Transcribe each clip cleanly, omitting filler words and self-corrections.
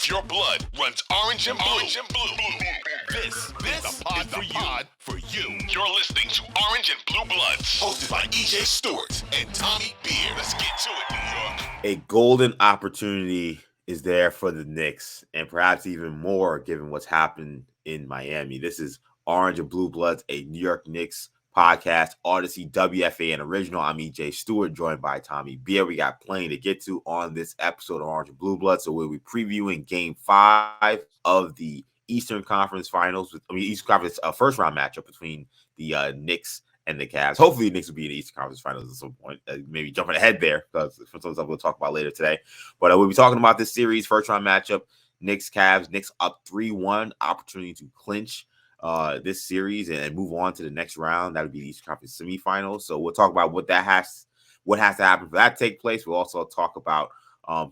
If your blood runs orange and blue, this is the pod for you. You're listening to Orange and Blue Bloods, hosted by EJ Stewart and Tommy Beer. Let's get to it, New York. A golden opportunity is there for the Knicks, and perhaps even more given what's happened in Miami. This is Orange and Blue Bloods, a New York Knicks podcast, Audacy WFAN original. I'm EJ Stewart, joined by Tommy Beer. We got plenty to get to on this episode of Orange and Blue Bloods, so we'll be previewing Game 5 of the Eastern Conference Finals. Eastern Conference first round matchup between the Knicks and the Cavs. Hopefully, the Knicks will be in the Eastern Conference Finals at some point. Maybe jumping ahead there because for some stuff we'll talk about later today. But we'll be talking about this series, first round matchup, Knicks Cavs. Knicks up 3-1, opportunity to clinch this series and move on to the next round. That would be the Eastern Conference semifinals. So we'll talk about what has to happen for that to take place. We'll also talk about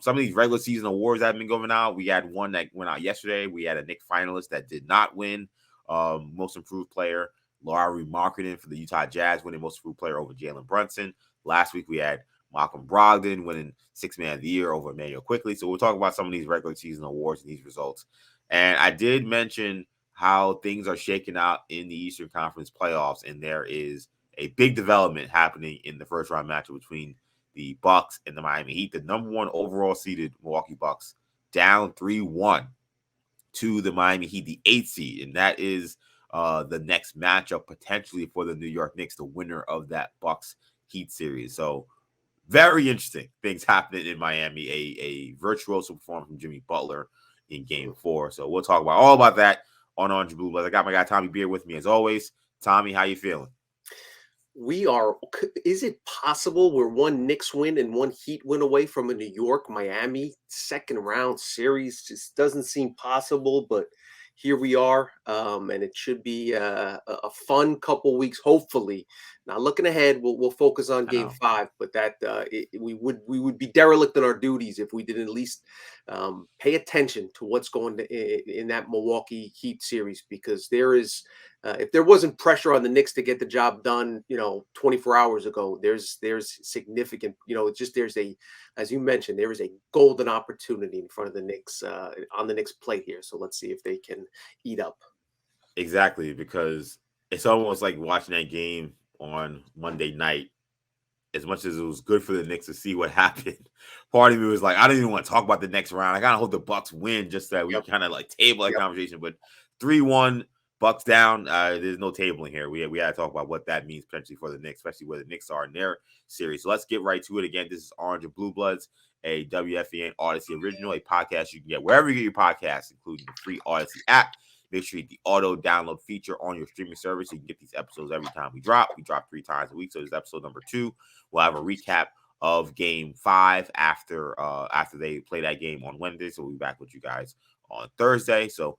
some of these regular season awards that have been going out. We had one that went out yesterday. We had a Knicks finalist that did not win Most Improved Player. Lauri Markkanen for the Utah Jazz winning Most Improved Player over Jalen Brunson. Last week we had Malcolm Brogdon winning Sixth Man of the Year over Emmanuel Quickley. So we'll talk about some of these regular season awards and these results. And I did mention how things are shaking out in the Eastern Conference playoffs, and there is a big development happening in the first round matchup between the Bucks and the Miami Heat. The number one overall seeded Milwaukee Bucks down 3-1 to the Miami Heat, the 8th seed, and that is the next matchup potentially for the New York Knicks, the winner of that Bucks Heat series. So very interesting things happening in Miami. A virtuoso performance from Jimmy Butler in Game 4. So we'll talk about all about that on Orange and Blue Bloods. I got my guy Tommy Beer with me as always. Tommy, how you feeling? Is it possible we're one Knicks win and one Heat win away from a New York-Miami second round series? Just doesn't seem possible, but here we are, and it should be a fun couple weeks, hopefully. Now, looking ahead, we'll focus on Game 5, but we would be derelict in our duties if we didn't at least pay attention to what's going in that Milwaukee Heat series, because there is, if there wasn't pressure on the Knicks to get the job done, 24 hours ago, there's significant, as you mentioned, there is a golden opportunity in front of the Knicks on the Knicks plate here. So let's see if they can eat up. Exactly, because it's almost like watching that game on Monday night. As much as it was good for the Knicks to see what happened, part of me was like, I don't even want to talk about the next round. I gotta hope the Bucks win just so that we kind of like table that conversation. But 3-1, Bucks down. There's no tabling here. We had to talk about what that means potentially for the Knicks, especially where the Knicks are in their series. So let's get right to it. Again, this is Orange and Blue Bloods, a WFAN Audacy original, a podcast you can get wherever you get your podcasts, including the free Audacy app. Make sure you hit the auto download feature on your streaming service so you can get these episodes every time we drop. We drop 3 times a week. So this is episode number 2. We'll have a recap of Game 5 after they play that game on Wednesday. So we'll be back with you guys on Thursday. So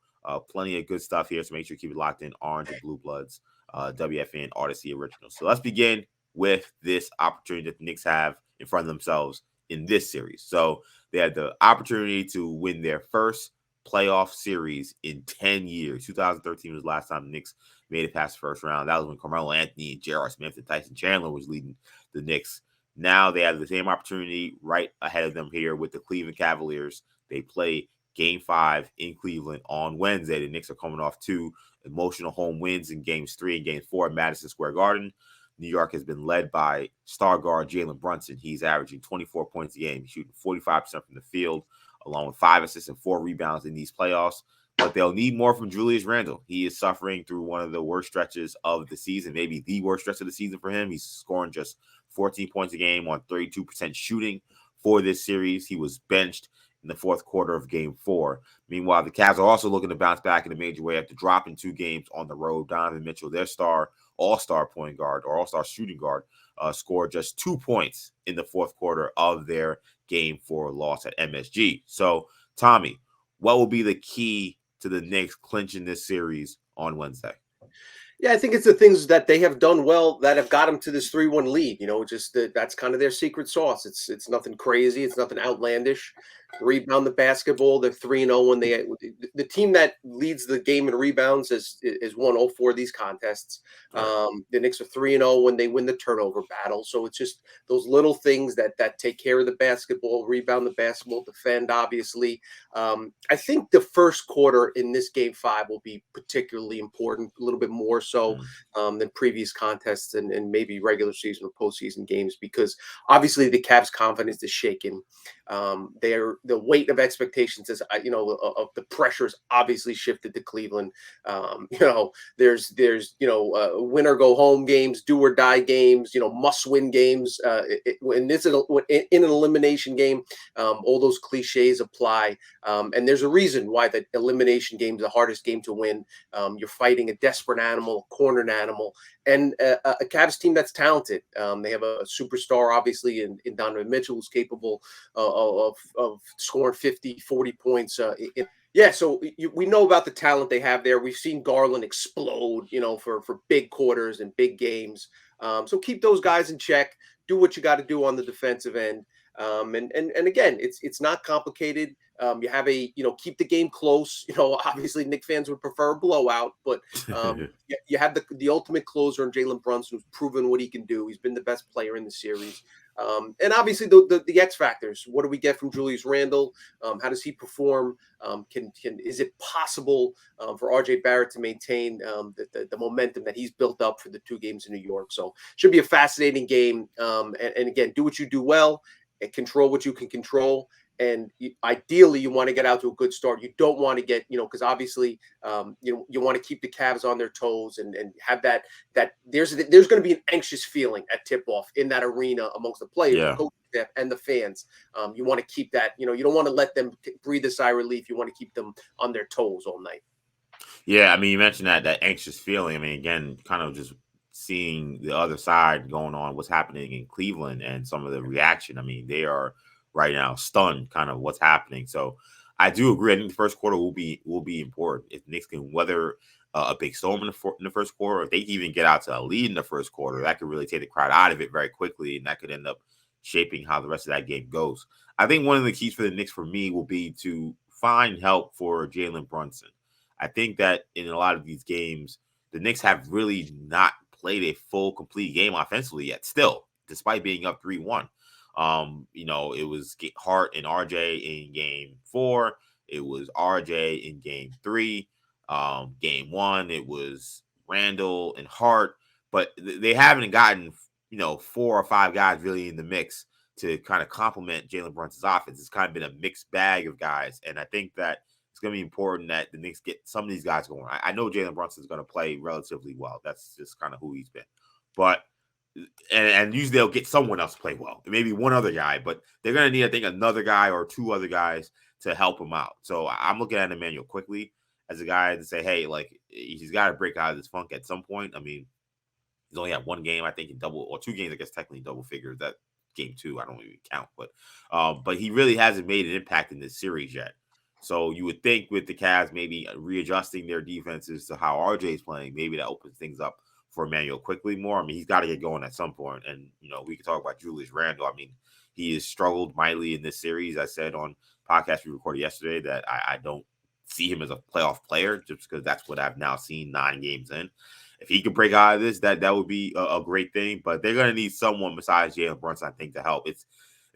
plenty of good stuff here. So make sure you keep it locked in. Orange and Blue Bloods, WFAN Audacy original. So let's begin with this opportunity that the Knicks have in front of themselves in this series. So they had the opportunity to win their first playoff series in 10 years. 2013 was the last time the Knicks made it past the first round. That was when Carmelo Anthony and J.R. Smith and Tyson Chandler was leading the Knicks. Now they have the same opportunity right ahead of them here with the Cleveland Cavaliers. They play Game 5 in Cleveland on Wednesday. The Knicks are coming off 2 emotional home wins in Games 3 and Game 4 at Madison Square Garden. New York has been led by star guard Jalen Brunson. He's averaging 24 points a game. He's shooting 45% from the field, along with 5 assists and 4 rebounds in these playoffs. But they'll need more from Julius Randle. He is suffering through one of the worst stretches of the season, maybe the worst stretch of the season for him. He's scoring just 14 points a game on 32% shooting for this series. He was benched in the fourth quarter of Game 4. Meanwhile, the Cavs are also looking to bounce back in a major way after dropping 2 games on the road. Donovan Mitchell, their all-star point guard or all-star shooting guard, scored just 2 points in the fourth quarter of their Game 4 loss at MSG. So, Tommy, what will be the key to the Knicks clinching this series on Wednesday? Yeah, I think it's the things that they have done well that have got them to this 3-1 lead. Just that's kind of their secret sauce. It's nothing crazy. It's nothing outlandish. rebound the basketball. They're 3-0 when the team that leads the game in rebounds is won all four of these contests. Right. The Knicks are 3-0 when they win the turnover battle. So it's just those little things that take care of the basketball, rebound the basketball, defend. Obviously, I think the first quarter in this game 5 will be particularly important, a little bit more so than previous contests and maybe regular season or postseason games, because obviously the Cavs' confidence is shaken. The weight of expectations is, of the pressures obviously shifted to Cleveland. There's win or go home games, do or die games, must win games. In an elimination game, all those cliches apply. And there's a reason why the elimination game is the hardest game to win. You're fighting a desperate animal, a cornered animal, and a Cavs team that's talented. They have a superstar, obviously, in Donovan Mitchell, who's capable of scoring 50, 40 points. So we know about the talent they have there. We've seen Garland explode, for big quarters and big games. So keep those guys in check. Do what you got to do on the defensive end. And again, it's not complicated. You have keep the game close. Obviously Knick fans would prefer a blowout, but you have the ultimate closer in Jalen Brunson, who's proven what he can do. He's been the best player in the series. And obviously the X factors. What do we get from Julius Randle? How does he perform? Is it possible for RJ Barrett to maintain the momentum that he's built up for the 2 games in New York? So should be a fascinating game. And again, do what you do well and control what you can control. And ideally, you want to get out to a good start. You don't want to get, because obviously, you want to keep the Cavs on their toes and have that there's going to be an anxious feeling at tip off in that arena amongst the players, the coaching staff, and the fans. You want to keep that, you don't want to let them breathe a sigh of relief. You want to keep them on their toes all night. Yeah, I mean, you mentioned that anxious feeling. I mean, again, kind of just seeing the other side going on, what's happening in Cleveland and some of the reaction. I mean, they are right now stunned, kind of what's happening. So I do agree. I think the first quarter will be important. If Knicks can weather a big storm in the first quarter, if they can even get out to a lead in the first quarter, that could really take the crowd out of it very quickly, and that could end up shaping how the rest of that game goes. I think one of the keys for the Knicks for me will be to find help for Jalen Brunson. I think that in a lot of these games, the Knicks have really not played a full, complete game offensively yet, still, despite being up 3-1. It was Hart and RJ in game 4. It was RJ in game 3. Game 1, it was Randall and Hart. But they haven't gotten, 4 or 5 guys really in the mix to kind of complement Jalen Brunson's offense. It's kind of been a mixed bag of guys. And I think that it's going to be important that the Knicks get some of these guys going. I know Jalen Brunson is going to play relatively well. That's just kind of who he's been. But and usually they'll get someone else to play well, maybe one other guy, but they're going to need, I think, another guy or 2 other guys to help him out. So I'm looking at Emmanuel quickly as a guy to say, hey, like, he's got to break out of this funk at some point. I mean, he's only had 1 game, I think, in double, or 2 games, I guess, technically double figures. That game 2, I don't even count, but he really hasn't made an impact in this series yet. So you would think with the Cavs maybe readjusting their defenses to how RJ is playing, maybe that opens things up for Emmanuel quickly more. I mean, he's got to get going at some point. And, we can talk about Julius Randle. I mean, he has struggled mightily in this series. I said on podcast we recorded yesterday that I don't see him as a playoff player just because that's what I've now seen 9 games in. If he could break out of this, that would be a great thing. But they're going to need someone besides Jalen Brunson, I think, to help. It's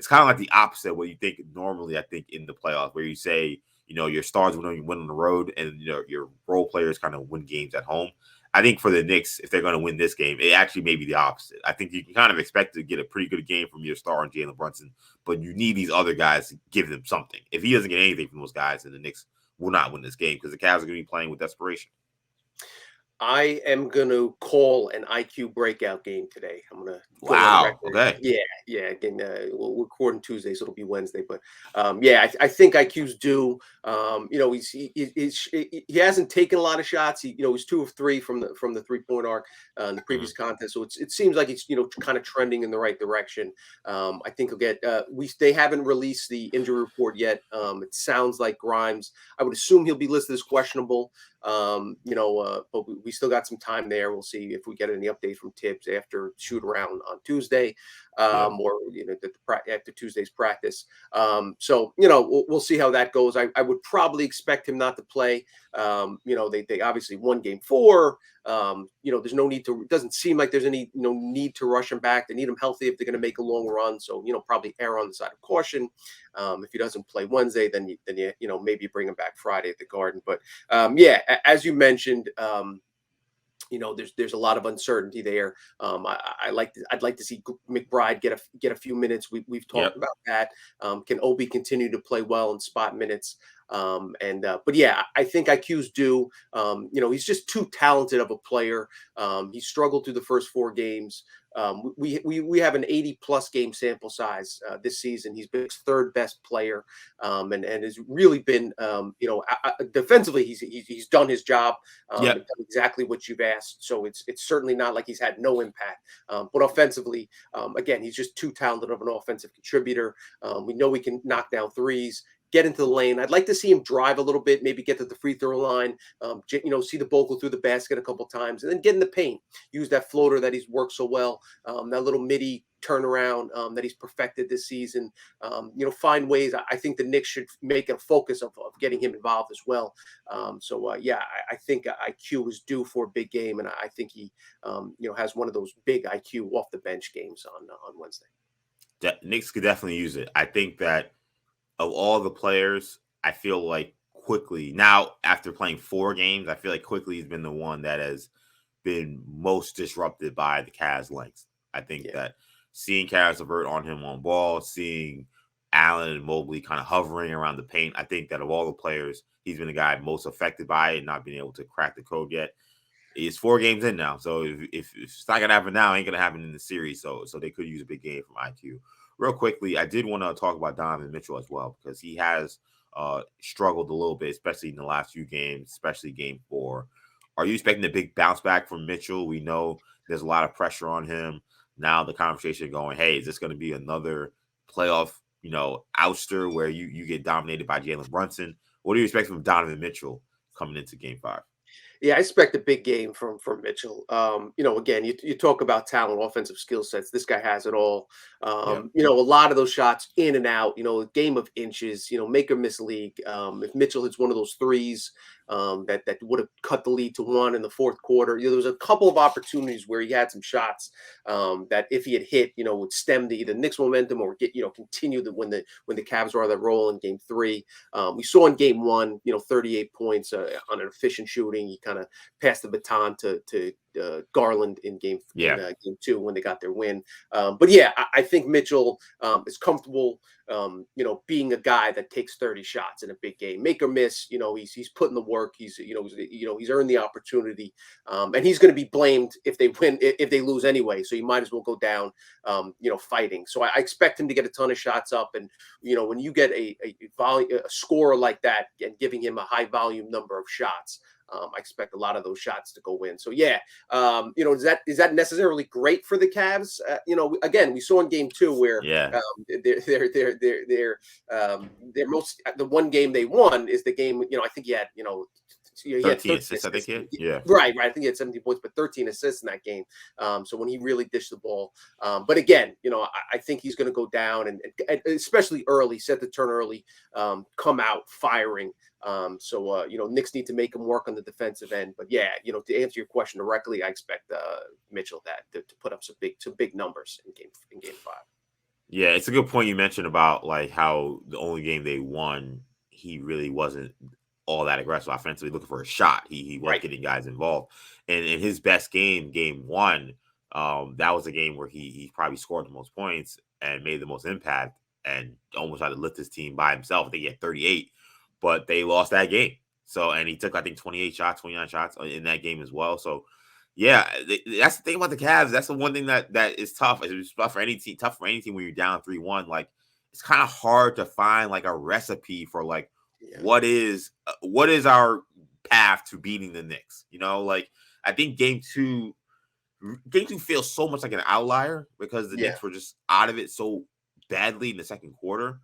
kind of like the opposite of what you think normally, I think, in the playoffs, where you say, your stars win on the road and your role players kind of win games at home. I think for the Knicks, if they're going to win this game, it actually may be the opposite. I think you can kind of expect to get a pretty good game from your star and Jalen Brunson, but you need these other guys to give them something. If he doesn't get anything from those guys, then the Knicks will not win this game because the Cavs are going to be playing with desperation. I am going to call an IQ breakout game today. I'm going to wow. Okay. Yeah. Again, we're recording Tuesday, so it'll be Wednesday. But I think IQ's due. He hasn't taken a lot of shots. He's 2 of 3 from the 3-point arc in the previous contest. So it seems like he's kind of trending in the right direction. I think he'll get. They haven't released the injury report yet. It sounds like Grimes. I would assume he'll be listed as questionable. But we still got some time there. We'll see if we get any update from Tibbs after shoot around on Tuesday. or after Tuesday's practice. So we'll see how that goes. I would probably expect him not to play. They obviously won game 4. There's no need to. It doesn't seem like there's any need to rush him back. They need him healthy if they're going to make a long run. So probably err on the side of caution. If he doesn't play Wednesday, then maybe bring him back Friday at the Garden. But as you mentioned. There's a lot of uncertainty there. I'd like to see McBride get a few minutes. We've talked about that. Can Obi continue to play well in spot minutes? But yeah, I think IQ's due. He's just too talented of a player. He struggled through the first 4 games. We have an 80+ game sample size this season. He's been his 3rd best player, and has really been defensively he's done his job, done exactly what you've asked. So it's certainly not like he's had no impact. But offensively, again, he's just too talented of an offensive contributor. We know he can knock down threes, get into the lane. I'd like to see him drive a little bit, maybe get to the free throw line, see the ball go through the basket a couple times, and then get in the paint. Use that floater that he's worked so well, that little midi turnaround that he's perfected this season. Find ways. I think the Knicks should make a focus of getting him involved as well. I think IQ is due for a big game, and I think he, has one of those big IQ off the bench games on Wednesday. Knicks could definitely use it. I think that of all the players, I feel like Quickly, now after playing 4 games, I feel like Quickly has been the one that has been most disrupted by the Cavs' length. I think that seeing Caris LeVert on him on ball, seeing Allen and Mobley kind of hovering around the paint, I think that of all the players, he's been the guy most affected by it, not being able to crack the code yet. It's 4 games in now, so if it's not gonna happen now, it ain't gonna happen in the series. So they could use a big game from IQ. Real quickly, I did want to talk about Donovan Mitchell as well, because he has struggled a little bit, especially in the last few games, especially game 4. Are you expecting a big bounce back from Mitchell? We know there's a lot of pressure on him. Now the conversation going, hey, is this going to be another playoff, ouster where you get dominated by Jalen Brunson? What do you expect from Donovan Mitchell coming into game 5? Yeah, I expect a big game from Mitchell. Again, you talk about talent, offensive skill sets. This guy has it all. A lot of those shots in and out. A game of inches. Make or miss league. If Mitchell hits one of those threes, that would have cut the lead to 1 in the 4th quarter. There was a couple of opportunities where he had some shots that if he had hit, would stem the either Knicks momentum or get continue when the Cavs were on that roll in game 3. We saw in game 1, 38 points on an efficient shooting. He kind of passed the baton to Garland in game 2 when they got their win. I think Mitchell is comfortable, being a guy that takes 30 shots in a big game, make or miss. He's putting the work. He's earned the opportunity, and he's going to be blamed if they win, if they lose anyway. So you might as well go down, fighting. So I expect him to get a ton of shots up, and when you get a scorer like that and giving him a high volume number of shots. I expect a lot of those shots to go in. So is that necessarily great for the Cavs? Again, we saw in game 2 where they're most the one game they won is the game. I think he had 13 assists. I think right. I think he had 17 points, but 13 assists in that game. So when he really dished the ball, but again, I think he's going to go down and especially early, set the turn early, come out firing. Knicks need to make him work on the defensive end. But to answer your question directly, I expect Mitchell to put up some big numbers in game 5. Yeah, it's a good point you mentioned about like how the only game they won, he really wasn't all that aggressive offensively, looking for a shot. He wasn't getting guys involved. And in his best game 1, that was a game where he probably scored the most points and made the most impact and almost had to lift his team by himself. I think he had 38. But they lost that game. And he took, I think, 29 shots in that game as well. So, that's the thing about the Cavs. That's the one thing that is tough. It's tough for any team when you're down 3-1. Like, it's kind of hard to find like a recipe for like what is our path to beating the Knicks. I think game 2 feels so much like an outlier because the Knicks were just out of it so badly in the second quarter.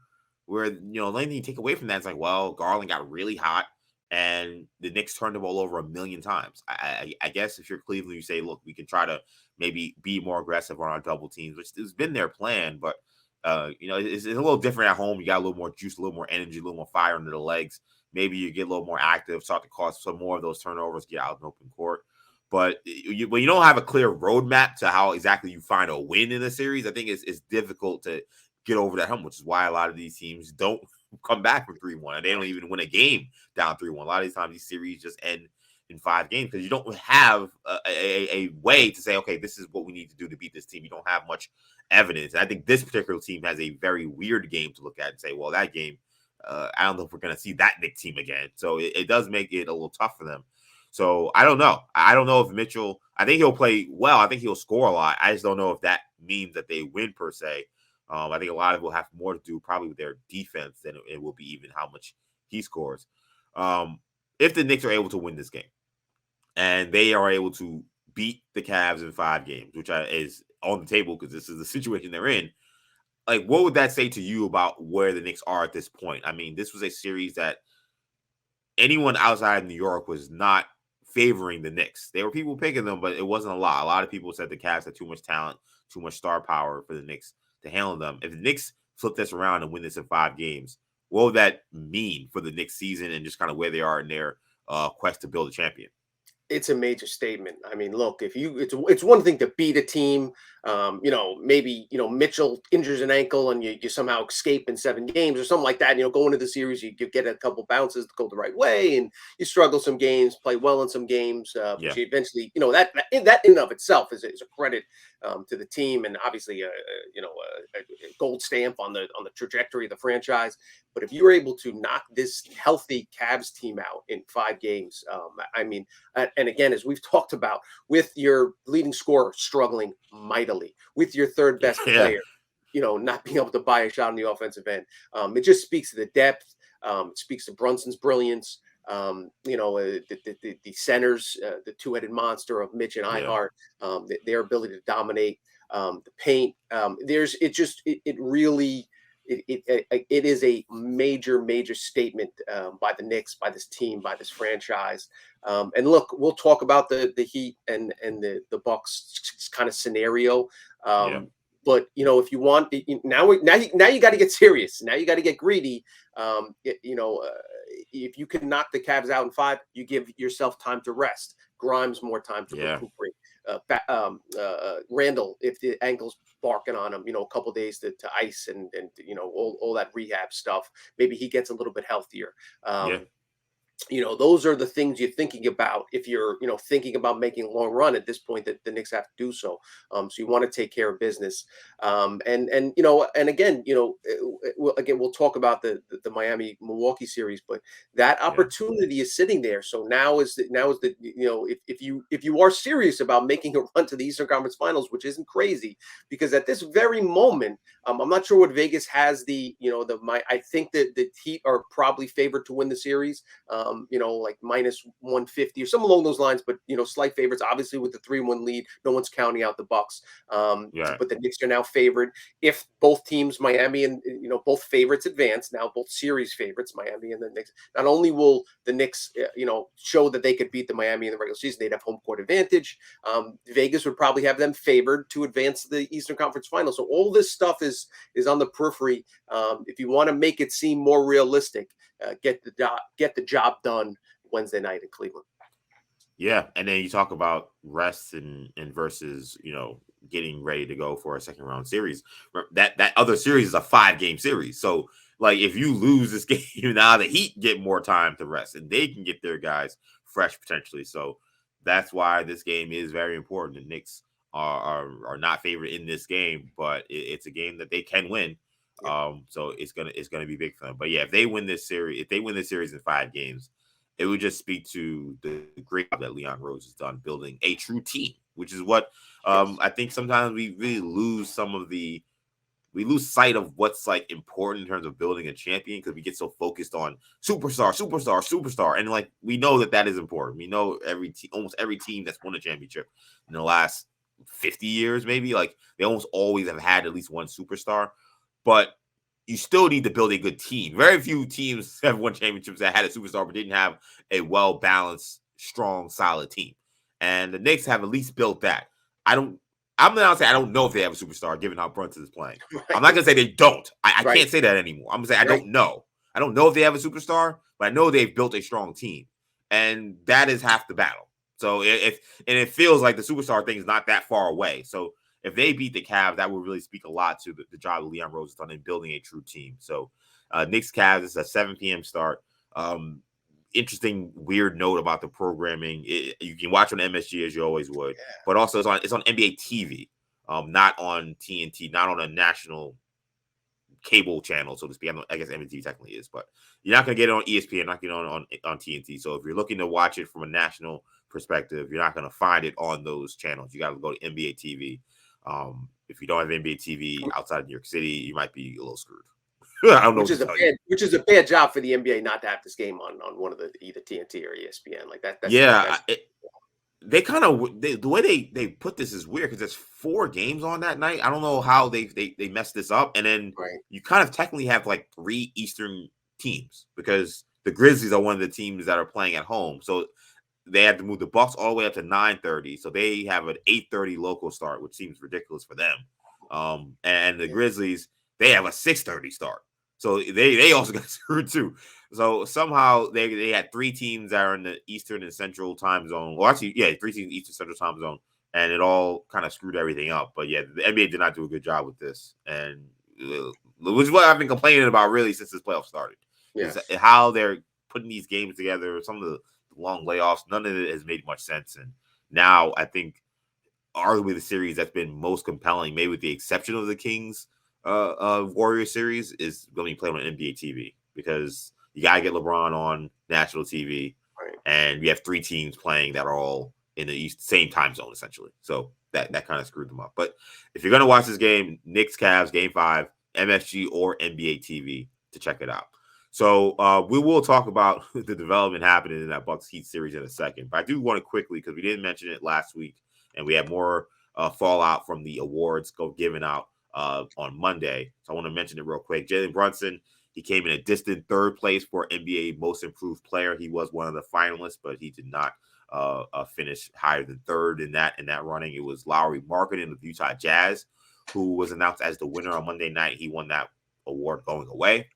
Where, the only thing you take away from that is like, well, Garland got really hot. and the Knicks turned the ball over 1,000,000 times. I guess if you're Cleveland, you say, look, we can try to maybe be more aggressive on our double teams, which has been their plan. But, it's a little different at home. You got a little more juice, a little more energy, a little more fire under the legs. Maybe you get a little more active, start to cause some more of those turnovers, get out in open court. But when you don't have a clear roadmap to how exactly you find a win in a series, I think it's difficult to get over that hump, which is why a lot of these teams don't come back from 3-1. They don't even win a game down 3-1. A lot of these times, these series just end in 5 games because you don't have a way to say, okay, this is what we need to do to beat this team. You don't have much evidence. And I think this particular team has a very weird game to look at and say, well, that game, I don't know if we're going to see that Knicks team again. So it does make it a little tough for them. So I don't know. I don't know if Mitchell, I think he'll play well. I think he'll score a lot. I just don't know if that means that they win per se. I think a lot of it will have more to do probably with their defense than it will be even how much he scores. If the Knicks are able to win this game and they are able to beat the Cavs in 5 games, which is on the table because this is the situation they're in, like, what would that say to you about where the Knicks are at this point? I mean, this was a series that anyone outside of New York was not favoring the Knicks. There were people picking them, but it wasn't a lot. A lot of people said the Cavs had too much talent, too much star power for the Knicks to handle them. If the Knicks flip this around and win this in 5 games, what would that mean for the Knicks season and just kind of where they are in their quest to build a champion? It's a major statement. I mean, look, it's one thing to beat a team. Maybe Mitchell injures an ankle and you somehow escape in 7 games or something like that. Going into the series, you get a couple bounces to go the right way, and you struggle some games, play well in some games, but you eventually, that in and of itself is a credit to the team, and obviously a gold stamp on the trajectory of the franchise. But if you're able to knock this healthy Cavs team out in 5 games, and again, as we've talked about, with your leading scorer struggling mightily, with your third best player, not being able to buy a shot on the offensive end, it just speaks to the depth. It speaks to Brunson's brilliance. The centers, the 2-headed monster of Mitch and Ihart, their ability to dominate the paint. It is a major statement by the Knicks, by this team, by this franchise. And look, we'll talk about the Heat and the Bucks kind of scenario. But if you want now you got to get serious. Now you got to get greedy. If you can knock the Cavs out in 5, you give yourself time to rest. Grimes more time to recuperate. Randall, if the ankle's barking on him, a couple days to ice and all that rehab stuff. Maybe he gets a little bit healthier. Those are the things you're thinking about if you're, thinking about making a long run at this point that the Knicks have to do so. So you want to take care of business. And again, we'll talk about the Miami Milwaukee series, but that opportunity is sitting there. So now is the if you are serious about making a run to the Eastern Conference Finals, which isn't crazy, because at this very moment, I'm not sure what Vegas has I think that the Heat are probably favored to win the series. Like minus 150 or something along those lines, but slight favorites. Obviously, with the 3-1 lead, no one's counting out the Bucks. But the Knicks are now favored. If both teams, Miami and both favorites advance, now both series favorites, Miami and the Knicks. Not only will the Knicks, show that they could beat the Miami in the regular season, they'd have home court advantage. Vegas would probably have them favored to advance to the Eastern Conference Finals. So all this stuff is on the periphery. If you want to make it seem more realistic, get the job done Wednesday night in Cleveland. Yeah, and then you talk about rest and versus getting ready to go for a second round series. That other series is a 5-game series, so like if you lose this game, now the Heat get more time to rest and they can get their guys fresh potentially. So that's why this game is very important. The Knicks are not favored in this game, but it's a game that they can win. So it's gonna be big for them. But yeah, if they win this series in 5 games, it would just speak to the great job that Leon Rose has done building a true team, which is what I think sometimes we really lose sight of what's like important in terms of building a champion because we get so focused on superstar, and like we know that is important. We know almost every team that's won a championship in the last 50 years, maybe, like they almost always have had at least one superstar. But you still need to build a good team. Very few teams have won championships that had a superstar but didn't have a well-balanced, strong, solid team. And the Knicks have at least built that. I'm not saying I don't know if they have a superstar given how Brunson is playing. Right. I'm not gonna say they don't. I Right. can't say that anymore. I'm gonna say I don't know. I don't know if they have a superstar, but I know they've built a strong team. And that is half the battle. So it feels like the superstar thing is not that far away. So if they beat the Cavs, that would really speak a lot to the job of Leon Rose has done in building a true team. So Knicks Cavs is a 7 p.m. start. Interesting, weird note about the programming. You can watch on MSG as you always would, but also it's on NBA TV, not on TNT, not on a national cable channel, so to speak. I guess MSG technically is, but you're not going to get it on ESPN, not getting on TNT. So if you're looking to watch it from a national perspective, you're not going to find it on those channels. You got to go to NBA TV. If you don't have NBA TV outside of New York City, you might be a little screwed. I don't know. Which is a bad job for the NBA not to have this game on one of the either TNT or ESPN like that. They kind of the way they put this is weird because there's 4 games on that night. I don't know how they messed this up, and then you kind of technically have like 3 Eastern teams because the Grizzlies are one of the teams that are playing at home, so they had to move the Bucks all the way up to 9:30, so they have an 8:30 local start, which seems ridiculous for them. And the Grizzlies, they have a 6:30 start, so they also got screwed too. So somehow they had 3 teams that are in the Eastern and Central time zone. Well, actually, 3 teams in the Eastern Central time zone, and it all kind of screwed everything up. But yeah, the NBA did not do a good job with this, and which is what I've been complaining about really since this playoff started. Is how they're putting these games together. Some of the long layoffs, none of it has made much sense. And now I think arguably the series that's been most compelling, maybe with the exception of the Kings Warriors series, is going to be played on NBA TV because you got to get LeBron on national TV, and you have 3 teams playing that are all in the same time zone, essentially. So that kind of screwed them up. But if you're going to watch this game, Knicks Cavs Game 5, MSG or NBA TV to check it out. So we will talk about the development happening in that Bucks Heat series in a second. But I do want to quickly, because we didn't mention it last week, and we had more fallout from the awards given out on Monday. So I want to mention it real quick. Jalen Brunson, he came in a distant 3rd place for NBA Most Improved Player. He was one of the finalists, but he did not finish higher than 3rd in that running. It was Lauri Markkanen of Utah Jazz, who was announced as the winner on Monday night. He won that award going away.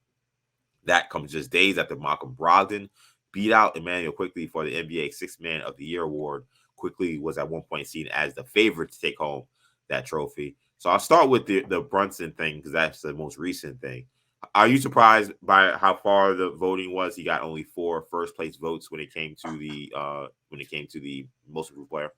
That comes just days after Malcolm Brogdon beat out Emmanuel Quickley for the NBA 6th Man of the Year award. Quickley was at one point seen as the favorite to take home that trophy. So I'll start with the Brunson thing because that's the most recent thing. Are you surprised by how far the voting was? He got only 4 first place votes when it came to the most improved player.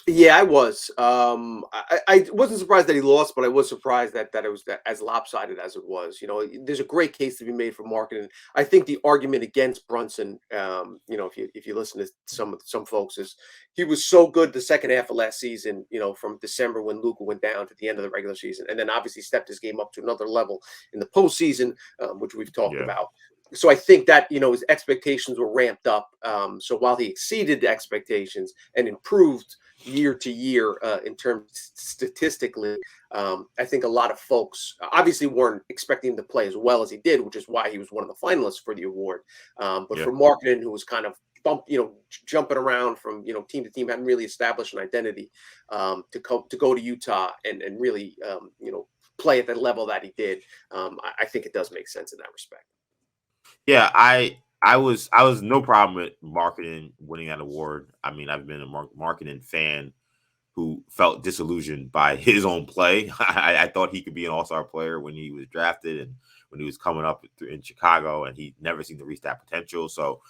Yeah, I was. I wasn't surprised that he lost, but I was surprised that it was as lopsided as it was. You know, there's a great case to be made for Markkanen. I think the argument against Brunson, you know, if you listen to some folks, is he was so good the second half of last season. You know, from December when Luka went down to the end of the regular season, and then obviously stepped his game up to another level in the postseason, which we've talked about. So I think that, you know, his expectations were ramped up. So while he exceeded the expectations and improved year to year in terms statistically, I think a lot of folks obviously weren't expecting him to play as well as he did, which is why he was one of the finalists for the award. But for Markkanen, who was kind of jumping around from team to team, hadn't really established an identity, to go to Utah and really play at the level that he did, I think it does make sense in that respect. Yeah, I was no problem with Markkanen winning that award. I mean, I've been a Markkanen fan who felt disillusioned by his own play. I thought he could be an all-star player when he was drafted and when he was coming up in Chicago, and he never seemed to reach that potential. So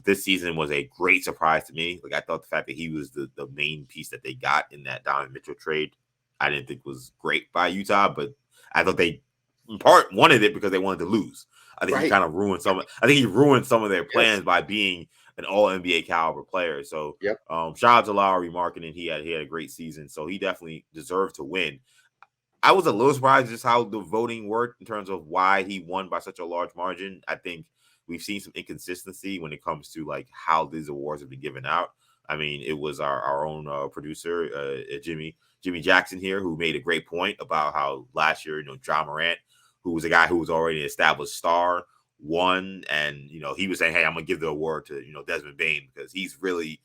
this season was a great surprise to me. Like, I thought the fact that he was the main piece that they got in that Donovan Mitchell trade, I didn't think was great by Utah, but I thought they in part wanted it because they wanted to lose. I think he kind of ruined some. I think he ruined some of their plans by being an All NBA caliber player. So, shout out to Lauri Markkanen. He had a great season, so he definitely deserved to win. I was a little surprised just how the voting worked in terms of why he won by such a large margin. I think we've seen some inconsistency when it comes to like how these awards have been given out. I mean, it was our own producer, Jimmy Jackson here, who made a great point about how last year, Ja Morant, who was a guy who was already an established star, won, and he was saying, "Hey, I'm gonna give the award to Desmond Bain because he's really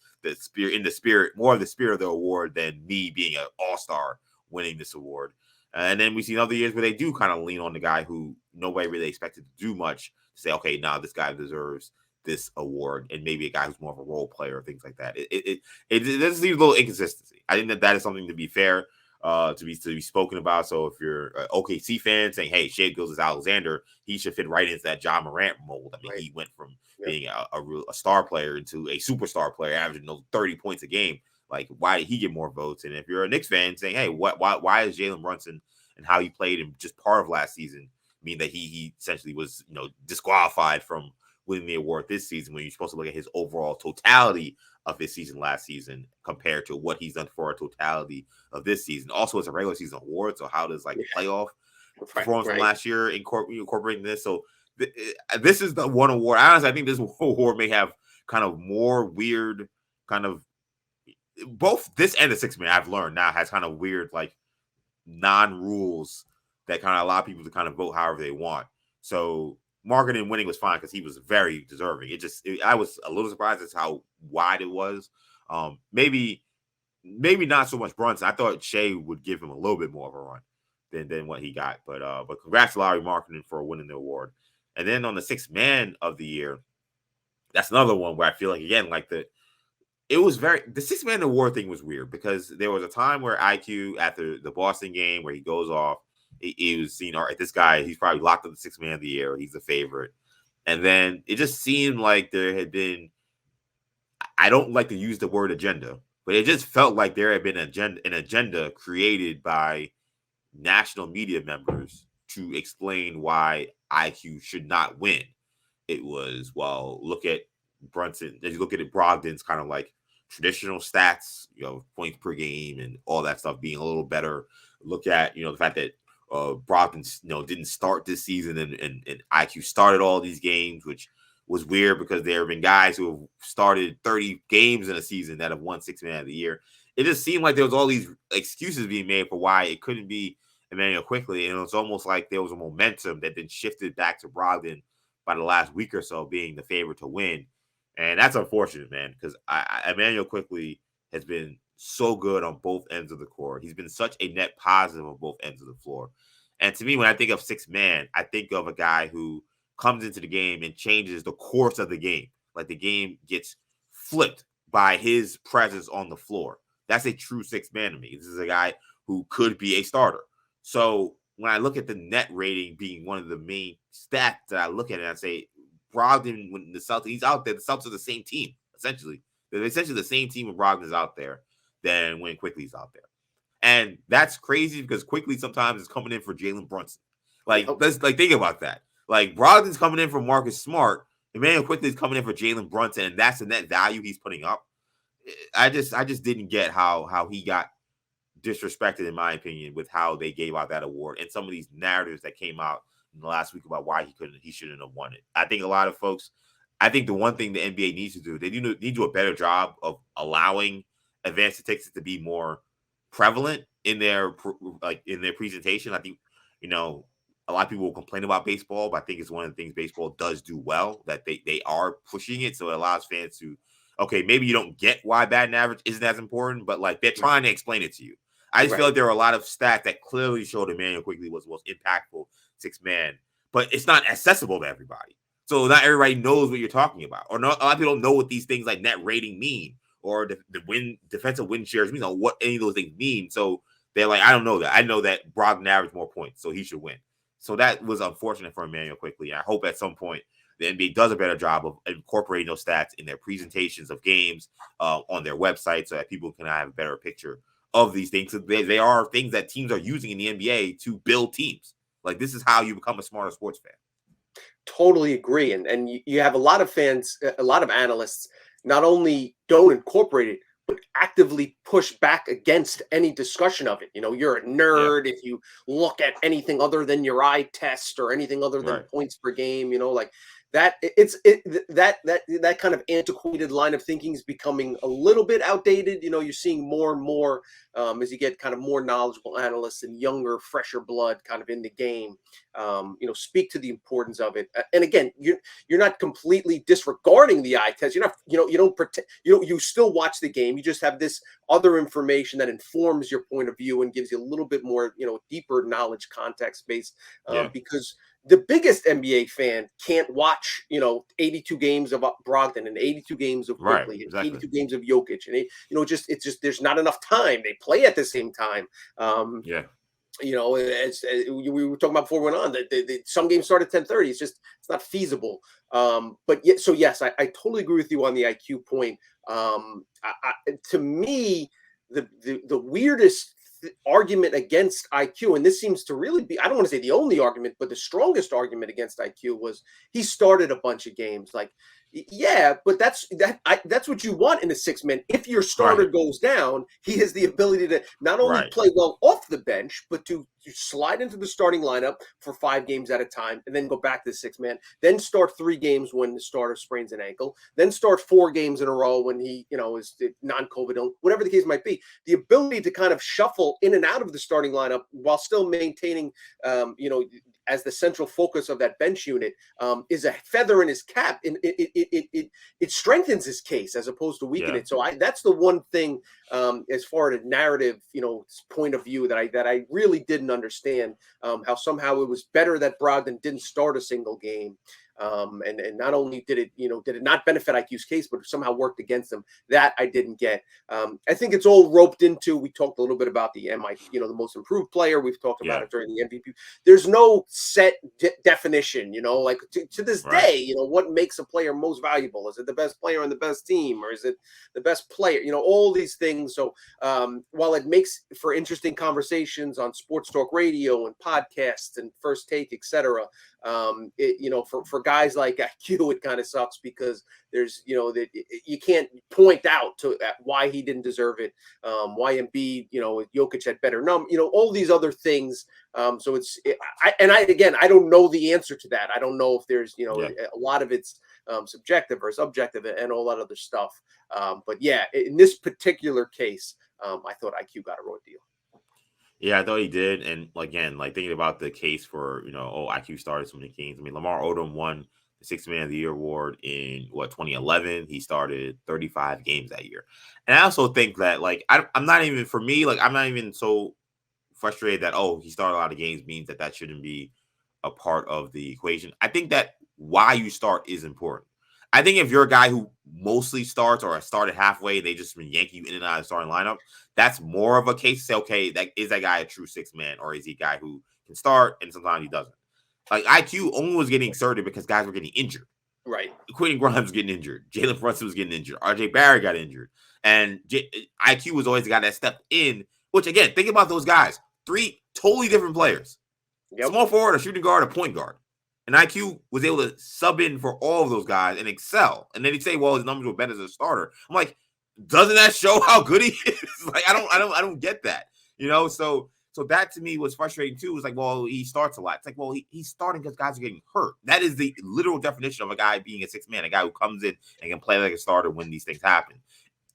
more of the spirit of the award than me being an all-star winning this award." And then we see other years where they do kind of lean on the guy who nobody really expected to do much to say, "Okay, now this guy deserves this award," and maybe a guy who's more of a role player, things like that. It does seem a little inconsistency. I think that is something to be fair, to be spoken about. So if you're an OKC fan saying, "Hey, Shea Gilgeous-Alexander, he should fit right into that John Morant mold." I mean, he went from being a star player into a superstar player, averaging 30 points a game. Like, why did he get more votes? And if you're a Knicks fan saying, "Hey, why is Jalen Brunson and how he played in just part of last season mean that he essentially was disqualified from winning the award this season when you're supposed to look at his overall totality of his season last season compared to what he's done for a totality of this season?" Also, it's a regular season award, so how does playoff performance from last year incorporating this? So this is the one award. Honestly, I think this award may have kind of more weird kind of both this and the six man I've learned now has kind of weird non-rules that kind of allow people to kind of vote however they want. So Marketing winning was fine because he was very deserving. I was a little surprised as how wide it was. Maybe not so much Brunson. I thought Shea would give him a little bit more of a run than what he got. But congrats to Larry Marketing for winning the award. And then on the sixth man of the year, that's another one where I feel like again the sixth man award thing was weird because there was a time where IQ after the Boston game where he goes off. He was seen, all right, this guy, he's probably locked up the sixth man of the year. He's the favorite. And then it just seemed like there had been, I don't like to use the word agenda, but it just felt like there had been an agenda created by national media members to explain why IQ should not win. It was, look at Brunson, as you look at it, Brogdon's kind of traditional stats, points per game and all that stuff being a little better. Look at, the fact that Brogdon, didn't start this season and IQ started all these games, which was weird because there have been guys who have started 30 games in a season that have won sixth man of the year. It just seemed like there was all these excuses being made for why it couldn't be Emmanuel Quickley. And it was almost like there was a momentum that then shifted back to Brogdon by the last week or so being the favorite to win. And that's unfortunate, man, because Emmanuel Quickley has been so good on both ends of the court. He's been such a net positive on both ends of the floor. And to me, when I think of sixth man, I think of a guy who comes into the game and changes the course of the game. Like the game gets flipped by his presence on the floor. That's a true sixth man to me. This is a guy who could be a starter. So when I look at the net rating being one of the main stats that I look at it, I say Brogdon, when the Celtics, he's out there, the Celtics are the same team, essentially. They're essentially the same team when Brogdon is out there than when Quickley's out there. And that's crazy because Quickley sometimes is coming in for Jalen Brunson. Let's think about that. Brogdon's coming in for Marcus Smart, Emmanuel Quickley's coming in for Jalen Brunson, and that's the net value he's putting up. I just didn't get how he got disrespected, in my opinion, with how they gave out that award and some of these narratives that came out in the last week about why he shouldn't have won it. I think a lot of folks, the one thing the NBA needs to do, they need to do a better job of allowing advanced statistics to be more prevalent in their presentation. I think, a lot of people will complain about baseball, but I think it's one of the things baseball does do well, that they are pushing it. So it allows fans to, okay, maybe you don't get why batting average isn't as important, but they're trying to explain it to you. I just feel like there are a lot of stats that clearly showed Emmanuel Quickley was the most impactful sixth man, but it's not accessible to everybody. So not everybody knows what you're talking about, or not, a lot of people don't know what these things like net rating mean, or the defensive win shares mean, or what any of those things mean. So they're like, I don't know that. I know that Brogdon averaged more points, so he should win. So that was unfortunate for Emmanuel Quickley. I hope at some point the NBA does a better job of incorporating those stats in their presentations of games on their website so that people can have a better picture of these things. So they are things that teams are using in the NBA to build teams. This is how you become a smarter sports fan. Totally agree. And you have a lot of fans, a lot of analysts, not only don't incorporate it, but actively push back against any discussion of it. You're a nerd if you look at anything other than your eye test or anything other than points per game. that kind of antiquated line of thinking is becoming a little bit outdated. You're seeing more and more as you get kind of more knowledgeable analysts and younger, fresher blood kind of in the game. Speak to the importance of it. And again, you're not completely disregarding the eye test. You're not, you don't pretend, you still watch the game. You just have this other information that informs your point of view and gives you a little bit more, deeper knowledge, context based, because the biggest NBA fan can't watch, 82 games of Brogdon and 82 games of Quickly and 82 games of Jokic. And, it's just there's not enough time. They play at the same time. As we were talking about before we went on, that some games start at 10:30. It's not feasible. Yes, I totally agree with you on the IQ point. To me, the weirdest argument against IQ, and this seems to really be, I don't want to say the only argument, but the strongest argument against IQ was he started a bunch of games. Like, yeah, but that's what you want in a six-man. If your starter goes down, he has the ability to not only play well off the bench, but to slide into the starting lineup for 5 games at a time, and then go back to the six-man, then start 3 games when the starter sprains an ankle, then start 4 games in a row when he, is non-COVID, whatever the case might be. The ability to kind of shuffle in and out of the starting lineup while still maintaining, as the central focus of that bench unit, is a feather in his cap. And it strengthens his case as opposed to weaken it. So that's the one thing, as far as a narrative, point of view that I really didn't understand, how somehow it was better that Brogdon didn't start a single game. And not only did it not benefit IQ's case, but somehow worked against them. That I didn't get. I think it's all roped into. We talked a little bit about the MIP, the most improved player. We've talked about it during the MVP. There's no set definition, like to this day, what makes a player most valuable? Is it the best player on the best team, or is it the best player? All these things. So while it makes for interesting conversations on sports talk radio and podcasts and First Take, etc., for guys like IQ, it kind of sucks because there's, that you can't point out to why he didn't deserve it, why Embiid, Jokic had better all these other things. So I don't know the answer to that. I don't know if there's, a lot of it's subjective or subjective and all that other stuff. But yeah, in this particular case, I thought IQ got a raw deal. Yeah, I thought he did. And again, thinking about the case for, IQ started so many games. I mean, Lamar Odom won the Sixth Man of the Year award in 2011. He started 35 games that year. And I also think that, I'm not even, for me, I'm not even so frustrated that, he started a lot of games means that shouldn't be a part of the equation. I think that why you start is important. I think if you're a guy who mostly starts or started halfway, they just been yanking you in and out of the starting lineup, that's more of a case to say, okay, that guy a true sixth man, or is he a guy who can start and sometimes he doesn't? IQ only was getting inserted because guys were getting injured. Right. Quentin Grimes was getting injured. Jalen Brunson was getting injured. RJ Barrett got injured. And IQ was always the guy that stepped in, which, again, think about those guys. 3 totally different players. Yep. Small forward, a shooting guard, a point guard. And IQ was able to sub in for all of those guys and excel. And then he'd say, well, his numbers were better as a starter. I'm like, doesn't that show how good he is? I don't get that. So that to me was frustrating too. It was like, well, he starts a lot. It's like, well, he's starting because guys are getting hurt. That is the literal definition of a guy being a sixth man, a guy who comes in and can play like a starter when these things happen.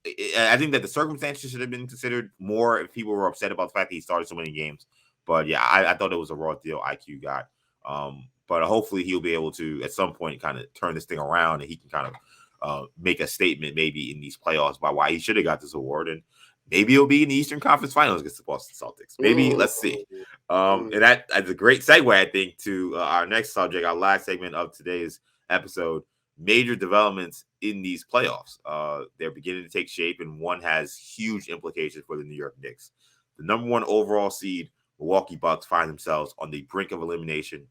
I think that the circumstances should have been considered more if people were upset about the fact that he started so many games. But yeah, I thought it was a raw deal IQ got. But hopefully he'll be able to, at some point, kind of turn this thing around and he can kind of make a statement maybe in these playoffs about why he should have got this award. And maybe it'll be in the Eastern Conference Finals against the Boston Celtics. Maybe, let's see. And that's a great segue, I think, to our next subject, our last segment of today's episode, major developments in these playoffs. They're beginning to take shape, and one has huge implications for the New York Knicks. The number 1 overall seed, Milwaukee Bucks, find themselves on the brink of elimination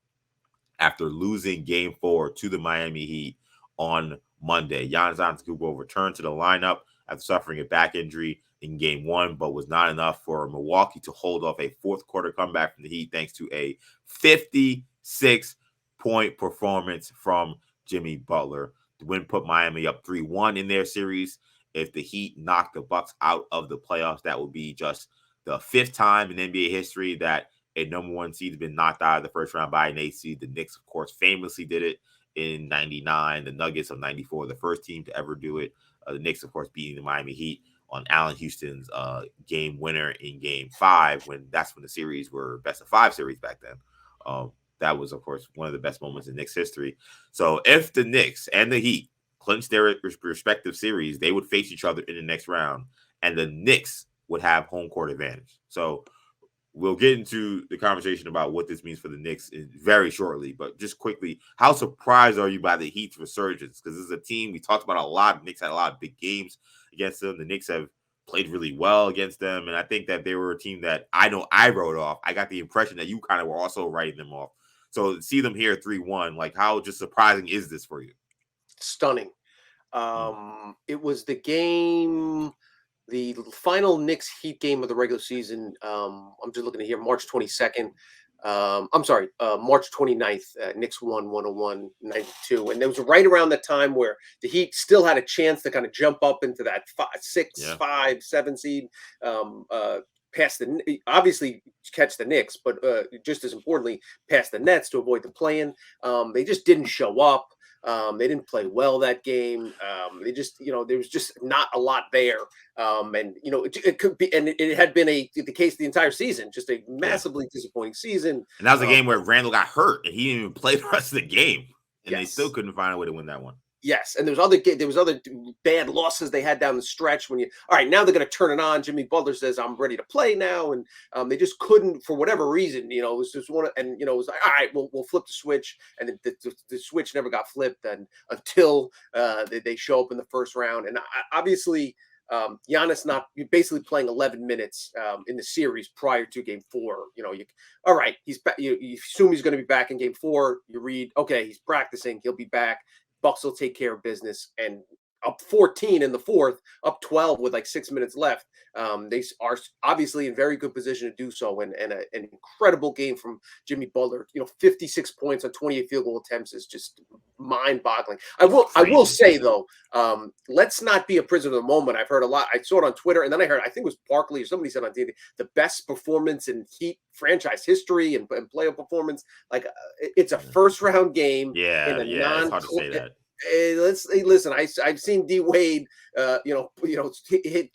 after losing Game 4 to the Miami Heat on Monday. Giannis Antetokounmpo returned to the lineup after suffering a back injury in Game 1, but was not enough for Milwaukee to hold off a fourth-quarter comeback from the Heat thanks to a 56-point performance from Jimmy Butler. The win put Miami up 3-1 in their series. If the Heat knock the Bucks out of the playoffs, that would be just the 5th time in NBA history that a number 1 seed has been knocked out of the first round by an 8 seed. The Knicks, of course, famously did it in '99, the Nuggets of '94, the first team to ever do it. The Knicks, of course, beating the Miami Heat on Allen Houston's game winner in Game 5, that's when the series were best of 5 series back then. That was, of course, one of the best moments in Knicks history. So if the Knicks and the Heat clinched their respective series, they would face each other in the next round, and the Knicks would have home court advantage. So we'll get into the conversation about what this means for the Knicks very shortly. But just quickly, how surprised are you by the Heat's resurgence? Because this is a team we talked about a lot. The Knicks had a lot of big games against them. The Knicks have played really well against them. And I think that they were a team that I know I wrote off. I got the impression that you kind of were also writing them off. So see them here 3-1, like how just surprising is this for you? Stunning. It was the game, the final Knicks Heat game of the regular season. I'm just looking at here, March 22nd. March 29th. Knicks won 101-92. And it was right around the time where the Heat still had a chance to kind of jump up into that 5, 7 seed. Past obviously catch the Knicks, but just as importantly, past the Nets to avoid the play-in. They just didn't show up. They didn't play well that game. They just, there was just not a lot there. And it could be, and it had been the case the entire season, just a massively disappointing season. And that was a game where Randall got hurt and he didn't even play the rest of the game, and they still couldn't find a way to win that one. Yes, and there was other bad losses they had down the stretch all right, now they're going to turn it on. Jimmy Butler says, I'm ready to play now. And they just couldn't, for whatever reason, it was just it was like, all right, we'll flip the switch. And the switch never got flipped until they show up in the first round. And obviously, Giannis not basically playing 11 minutes in the series prior to Game 4. All right, he's back. You assume he's going to be back in Game 4. You read, okay, he's practicing. He'll be back. Bucks will take care of business, and up 14 in the fourth, up 12 with like 6 minutes left. They are obviously in very good position to do so, and an incredible game from Jimmy Butler. 56 points on 28 field goal attempts is just mind-boggling. I will say though, let's not be a prisoner of the moment. I've heard a lot. I saw it on Twitter, and then I think it was Barkley or somebody said on TV, the best performance in Heat franchise history and playoff performance. Like it's a first round game. It's hard to say that. Listen. I've seen D Wade, hit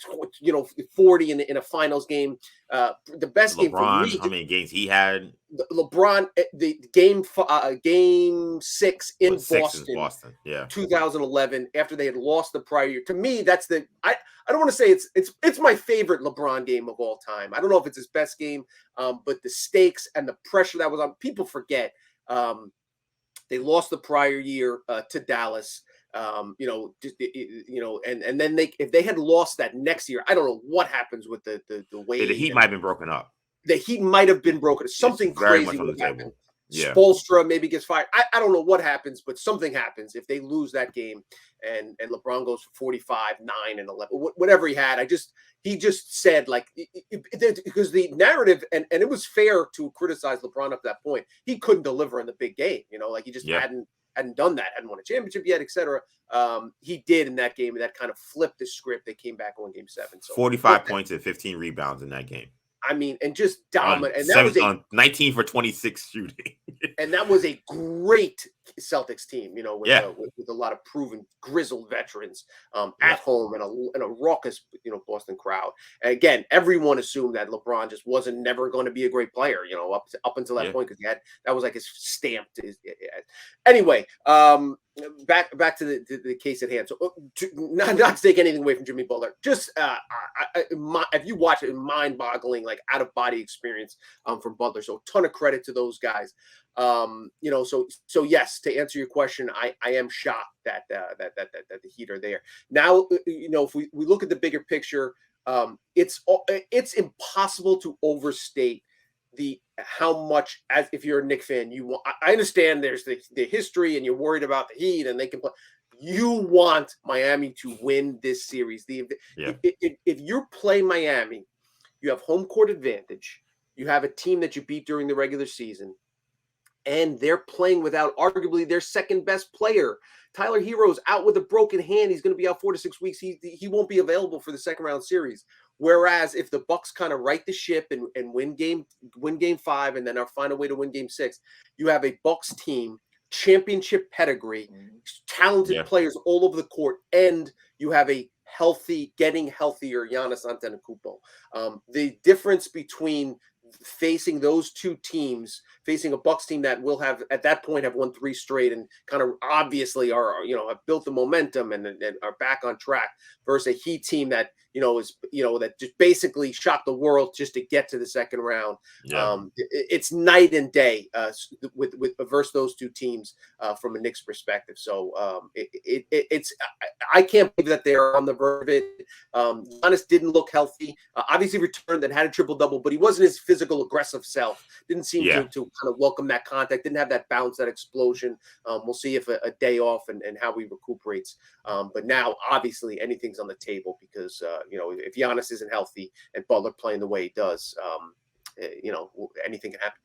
40 in a finals game. The best LeBron, game for me. How many games he had? LeBron, the game 6 in Boston, 2011. After they had lost the prior year. To me, that's I don't want to say it's my favorite LeBron game of all time. I don't know if it's his best game, but the stakes and the pressure that was on, people forget. They lost the prior year to Dallas, and then if they had lost that next year, I don't know what happens with the way the Heat might have been broken up. The Heat might have been broken. Something crazy would happen. Yeah. Spoelstra maybe gets fired. I don't know what happens, but something happens if they lose that game and LeBron goes for 45, 9, and 11, whatever he had. He just said, like, because the narrative, and it was fair to criticize LeBron up to that point. He couldn't deliver in the big game, like he just hadn't done that, hadn't won a championship yet, etc. He did in that game, and that kind of flipped the script. They came back on Game 7. So 45 points and 15 rebounds in that game. I mean, and just dominant. And that was 19 for 26 shooting. And that was a great Celtics team, with a lot of proven grizzled veterans at home and a raucous, Boston crowd. And again, everyone assumed that LeBron just wasn't never going to be a great player, up until that point, because that was like his stamp. Anyway, back to the case at hand. So not to take anything away from Jimmy Butler, just if you watch it, mind-boggling, like out-of-body experience from Butler. So a ton of credit to those guys. So yes, to answer your question, I am shocked that the Heat are there now. If we look at the bigger picture, it's impossible to overstate how much, as if you're a Knicks fan, you want. I understand there's the history and you're worried about the Heat and they can play. You want Miami to win this series. If you play Miami, you have home court advantage. You have a team that you beat during the regular season, and they're playing without arguably their second best player. Tyler Hero's out with a broken hand. He's going to be out 4 to 6 weeks. He won't be available for the second round series. Whereas if the Bucks kind of right the ship and win game 5 and then find a way to win Game 6, you have a Bucks team championship pedigree, talented players all over the court, and you have a getting healthier Giannis Antetokounmpo. The difference between facing those two teams, facing a Bucks team that will have at that point have won 3 straight and kind of obviously have built the momentum and are back on track, versus a Heat team that is that just basically shocked the world just to get to the second round. It's night and day with versus those two teams from a Knicks perspective. So it's I can't believe that they're on the verge of it. Giannis didn't look healthy. Obviously returned and had a triple-double, but he wasn't his physical, aggressive self. Didn't seem to kind of welcome that contact. Didn't have that bounce, that explosion. We'll see if a day off and how he recuperates. But now, obviously, anything's on the table because, if Giannis isn't healthy and Butler playing the way he does, anything can happen.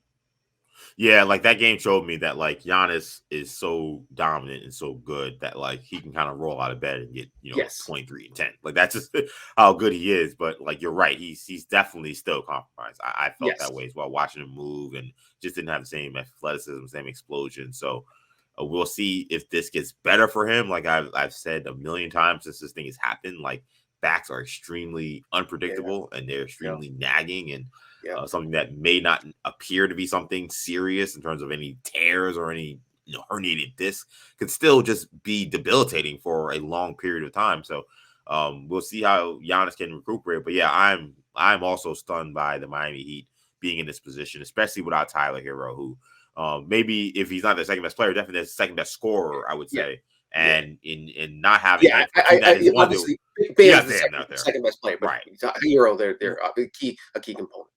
Yeah, like that game showed me that like Giannis is so dominant and so good that like he can kind of roll out of bed and get 23 and 10. Like that's just how good he is. But like you're right, he's definitely still compromised. I felt that way as well, watching him move and just didn't have the same athleticism, same explosion. So we'll see if this gets better for him. Like I've said a million times since this thing has happened, like backs are extremely unpredictable and they're extremely nagging and something that may not appear to be something serious in terms of any tears or any herniated disc could still just be debilitating for a long period of time. So we'll see how Giannis can recuperate. But yeah, I'm also stunned by the Miami Heat being in this position, especially without Tyler Hero, who maybe if he's not the second best player, definitely the second best scorer, I would say. And in not having him, obviously, Bam's the second best player, but Hero, they're a key component.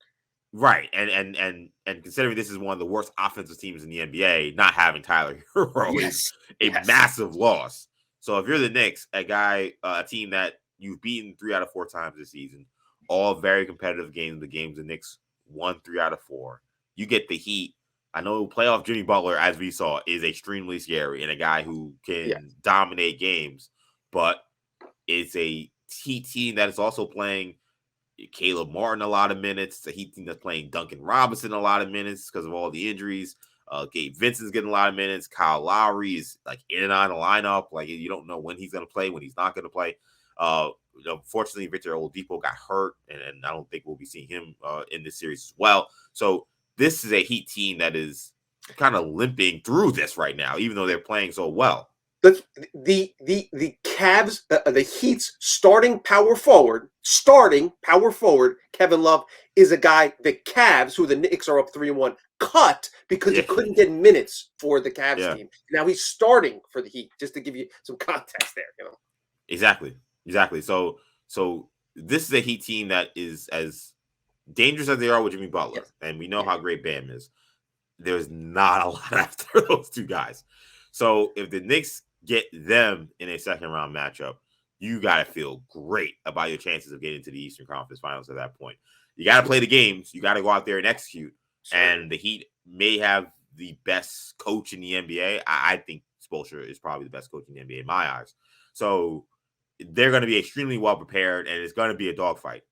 Right, and considering this is one of the worst offensive teams in the NBA, not having Tyler Hero is a massive loss. So if you're the Knicks, a team that you've beaten 3 out of 4 times this season, all very competitive games, the games the Knicks won 3 out of 4. You get the Heat. I know playoff Jimmy Butler, as we saw, is extremely scary and a guy who can dominate games, but it's a Heat team that is also playing Caleb Martin a lot of minutes. It's a Heat team that's playing Duncan Robinson a lot of minutes because of all the injuries. Gabe Vincent's getting a lot of minutes. Kyle Lowry is like in and out of the lineup. Like you don't know when he's going to play, when he's not going to play. Unfortunately, Victor Oladipo got hurt, and I don't think we'll be seeing him in this series as well. So this is a Heat team that is kind of limping through this right now, even though they're playing so well. The Cavs, the Heat's starting power forward, Kevin Love is a guy the Cavs, who the Knicks are up 3-1, cut because he couldn't get minutes for the Cavs team. Now he's starting for the Heat, just to give you some context there. Exactly. So this is a Heat team that is as dangerous as they are with Jimmy Butler, and we know how great Bam is. There's not a lot after those two guys. So if the Knicks get them in a second round matchup, you got to feel great about your chances of getting to the Eastern Conference Finals at that point. You got to play the games. You got to go out there and execute. Sure. And the Heat may have the best coach in the NBA. I think Spoelstra is probably the best coach in the NBA in my eyes. So they're going to be extremely well prepared, and it's going to be a dogfight.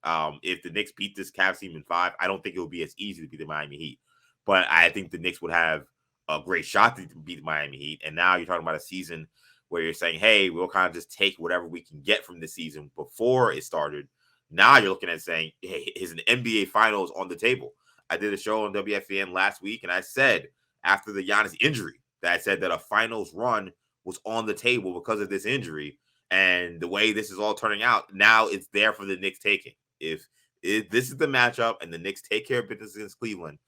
If the Knicks beat this Cavs team in 5, I don't think it will be as easy to beat the Miami Heat. But I think the Knicks would have a great shot to beat the Miami Heat. And now you're talking about a season where you're saying, hey, we'll kind of just take whatever we can get from the season before it started. Now you're looking at saying, hey, is an NBA Finals on the table? I did a show on WFAN last week, and I said after the Giannis injury that I said that a finals run was on the table because of this injury. And the way this is all turning out, now it's there for the Knicks taking. If this is the matchup and the Knicks take care of business against Cleveland,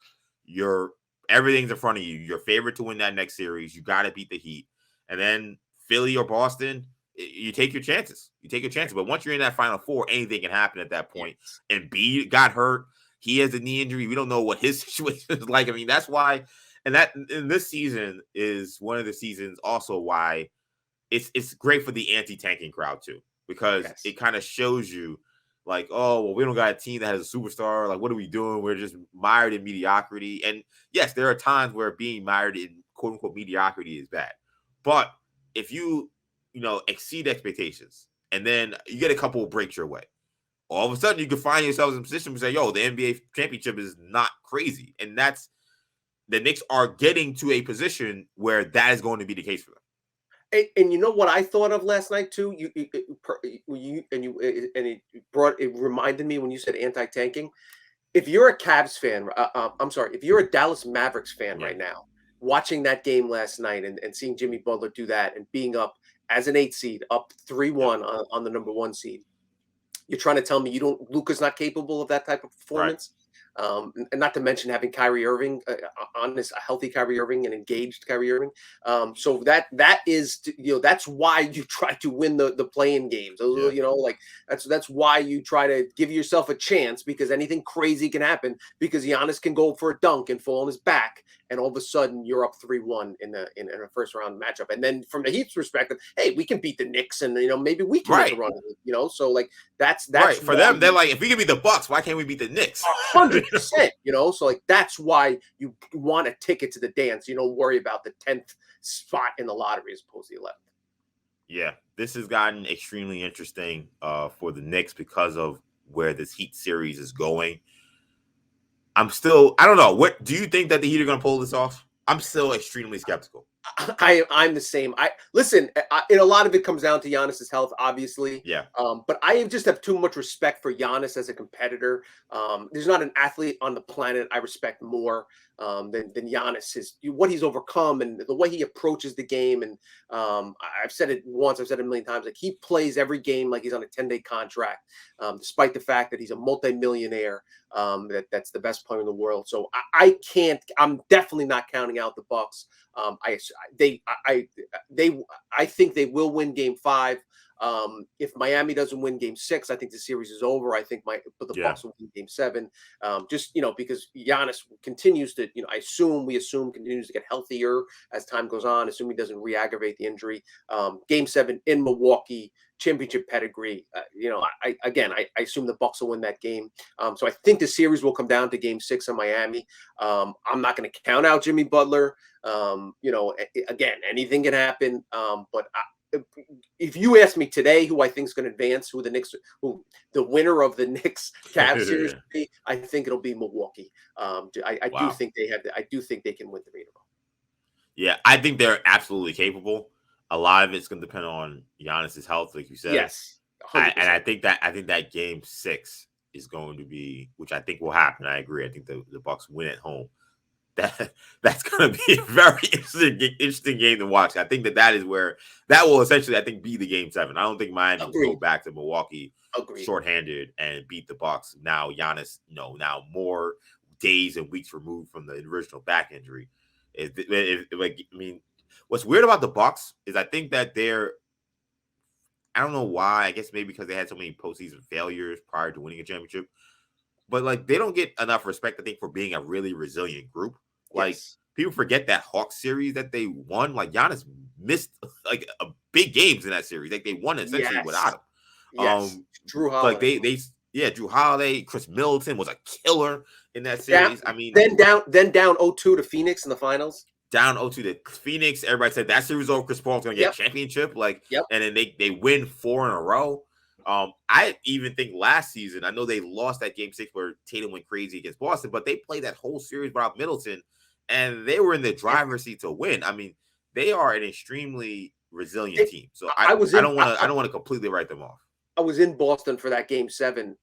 everything's in front of you. You're favored to win that next series. You got to beat the Heat. And then Philly or Boston, you take your chances. But once you're in that Final Four, anything can happen at that point. And B got hurt. He has a knee injury. We don't know what his situation is like. I mean, that's why. And this season is one of the seasons also why it's great for the anti-tanking crowd too, because it kind of shows you like, oh, well, we don't got a team that has a superstar. Like, what are we doing? We're just mired in mediocrity. And yes, there are times where being mired in quote unquote mediocrity is bad. But if you exceed expectations and then you get a couple of breaks your way, all of a sudden you can find yourselves in a position to say, yo, the NBA championship is not crazy. And that's the Knicks are getting to a position where that is going to be the case for them. And you know what I thought of last night too. It reminded me when you said anti-tanking. If you're a Cavs fan, I'm sorry, if you're a Dallas Mavericks fan right now, watching that game last night and seeing Jimmy Butler do that and being up as an 8 seed, up 3-1 on the number 1 seed, you're trying to tell me Luka's not capable of that type of performance? And not to mention having Kyrie Irving, a healthy Kyrie Irving, and engaged Kyrie Irving. So that is, that's why you try to win the play-in games. Those, that's why you try to give yourself a chance, because anything crazy can happen, because Giannis can go for a dunk and fall on his back, and all of a sudden you're up 3-1 in a first round matchup. And then from the Heat's perspective, hey, we can beat the Knicks, and maybe we can make a run. So like that's right for them. They're like, if we can beat the Bucks, why can't we beat the Knicks? 100%. So like that's why you want a ticket to the dance. You don't worry about the 10th spot in the lottery as opposed to the 11th. Yeah, this has gotten extremely interesting for the Knicks because of where this Heat series is going. I don't know. What do you think that the Heat are going to pull this off? I'm still extremely skeptical. I'm the same. Listen. A lot of it comes down to Giannis's health, obviously. Yeah. But I just have too much respect for Giannis as a competitor. There's not an athlete on the planet I respect more than Giannis. What he's overcome and the way he approaches the game. And I've said it once. I've said it a million times. Like, he plays every game like he's on a 10-day contract, despite the fact that he's a multimillionaire. That's the best player in the world. So I'm definitely not counting out the Bucks. I think they will win Game 5. If Miami doesn't win Game 6, I think the series is over. I think the Bucks will win Game 7. Because Giannis continues to, we assume continues to get healthier as time goes on. Assume he doesn't re-aggravate the injury. Game 7 in Milwaukee, championship pedigree. I assume the Bucks will win that game. So I think the series will come down to Game 6 in Miami. I'm not going to count out Jimmy Butler. Again, anything can happen. But if you ask me today who I think is going to advance, who the winner of the Knicks Cavs series will be, I think it'll be Milwaukee. I do think they can win 3 in a row. Yeah, I think they're absolutely capable. A lot of it's going to depend on Giannis's health, like you said. Yes, I think that Game 6 is going to be, which I think will happen. I agree. I think the Bucks win at home. That's going to be a very interesting game to watch. I think that is where that will essentially, I think, be the Game 7. I don't think Miami will go back to Milwaukee shorthanded and beat the Bucks. Now Giannis, now more days and weeks removed from the original back injury. What's weird about the Bucks is I think that I don't know why. I guess maybe because they had so many postseason failures prior to winning a championship. But like, they don't get enough respect, I think, for being a really resilient group. Like, people forget that Hawks series that they won. Like, Giannis missed like big games in that series. Like, they won essentially without him. Yes. Drew Holiday. Like Drew Holiday, Chris Middleton was a killer in that series. Then down 0-2 to Phoenix in the finals. Down 0-2 to Phoenix. Everybody said that series over. Chris Paul's going to get a championship. And then they win 4 in a row. I even think last season, I know they lost that Game 6 where Tatum went crazy against Boston, but they played that whole series without Middleton, and they were in the driver's seat to win. They are an extremely resilient team. So I don't want to completely write them off. I was in Boston for that Game 7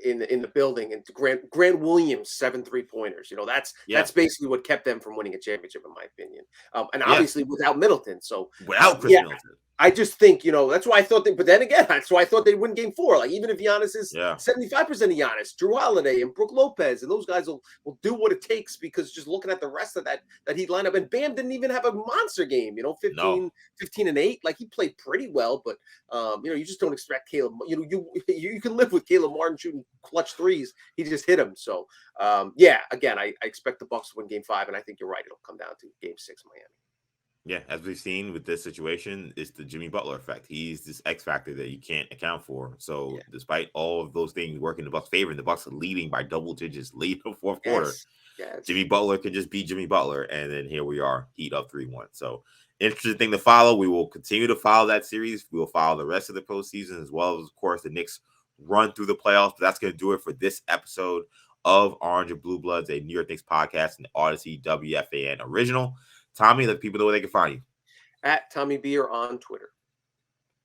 in the building, and Grant Williams 7 3-pointers. That's basically what kept them from winning a championship, in my opinion. And obviously without Middleton. So without Chris Middleton. I just think, that's why I thought but then again, that's why I thought they'd win Game 4. Like, even if Giannis is 75% of Giannis, Drew Holiday and Brook Lopez, and those guys will do what it takes, because just looking at the rest of that Heat lineup, and Bam didn't even have a monster game, 15 and 8. Like, he played pretty well, but you just don't expect Caleb. You can live with Caleb Martin shooting clutch threes. He just hit him. So again, I expect the Bucks to win Game 5, and I think you're right. It'll come down to Game 6 Miami. Yeah, as we've seen with this situation, it's the Jimmy Butler effect. He's this X factor that you can't account for. So despite all of those things working in the Bucks' favor, and the Bucks are leading by double digits late in the fourth quarter, Jimmy Butler can just beat Jimmy Butler. And then here we are, Heat up 3-1. So interesting thing to follow. We will continue to follow that series. We will follow the rest of the postseason, as well as, of course, the Knicks run through the playoffs. But that's going to do it for this episode of Orange and Blue Bloods, a New York Knicks podcast and Audacy WFAN original. Tommy, let people know where they can find you. At Tommy Beer on Twitter.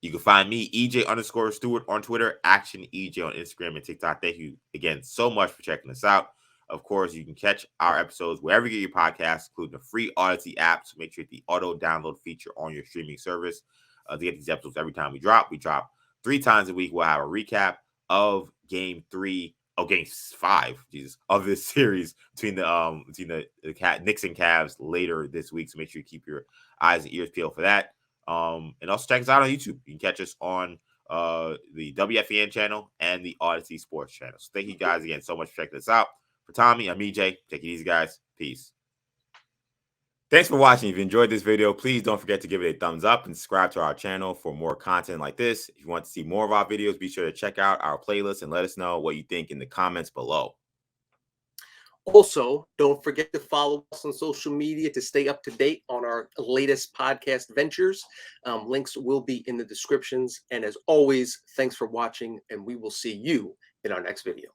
You can find me, EJ_Stewart on Twitter, Action EJ on Instagram and TikTok. Thank you again so much for checking us out. Of course, you can catch our episodes wherever you get your podcasts, including the free Audacy app. So make sure you hit the auto download feature on your streaming service to get these episodes every time we drop. We drop 3 times a week. We'll have a recap of game 5, of this series between the Knicks and Cavs later this week. So make sure you keep your eyes and ears peeled for that. And also check us out on YouTube. You can catch us on the WFAN channel and the Audacy Sports channel. So thank you guys again so much for checking us out. For Tommy, I'm EJ. Take it easy, guys. Peace. Thanks for watching. If you enjoyed this video, please don't forget to give it a thumbs up and subscribe to our channel for more content like this. If you want to see more of our videos, be sure to check out our playlist and let us know what you think in the comments below. Also, don't forget to follow us on social media to stay up to date on our latest podcast ventures. Links will be in the descriptions. And as always, thanks for watching, and we will see you in our next video.